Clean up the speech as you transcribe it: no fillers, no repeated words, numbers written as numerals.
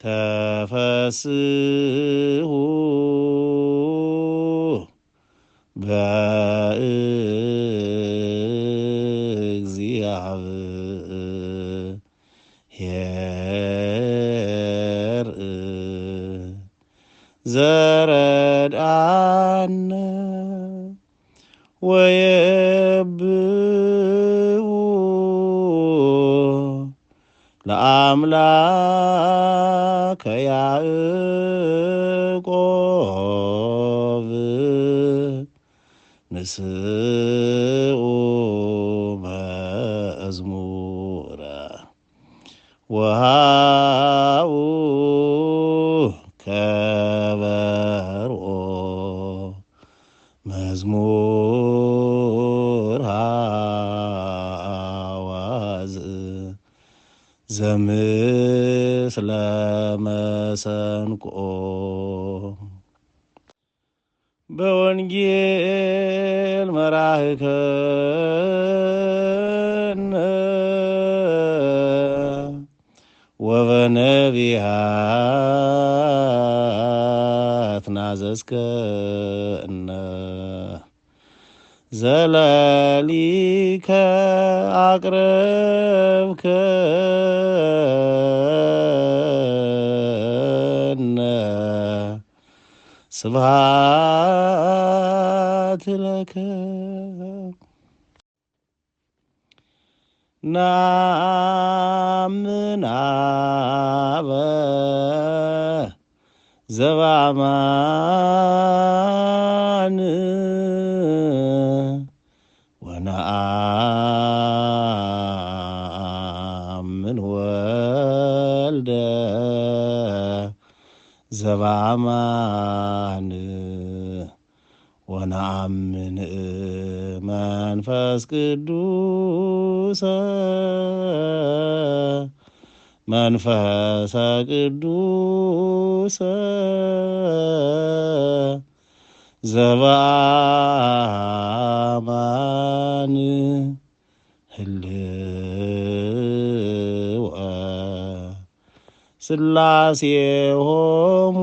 ተፈስሑ በእግዚአብሔር ዘረድአነ ወየብኡ ለአምላከ ያዕቆብ ንስኡ መዝሙረ ወሃቡ ከበሮ መዝሙር አዋዝ ዘምስለ መሰንቆ በወንጌል መራህከነ ወበነቢያት ናዘዝከነ ዘለሊከ አቅረብከነ ስብሐት ለከ ነአምን አበ ዘበአማን ወነአምን ወልደ ዘበአማን ወነአምን መንፈስ ቅዱስ መንፈሰ ቅዱስ ዘበአማን ህልወ ሥላሴሆሙ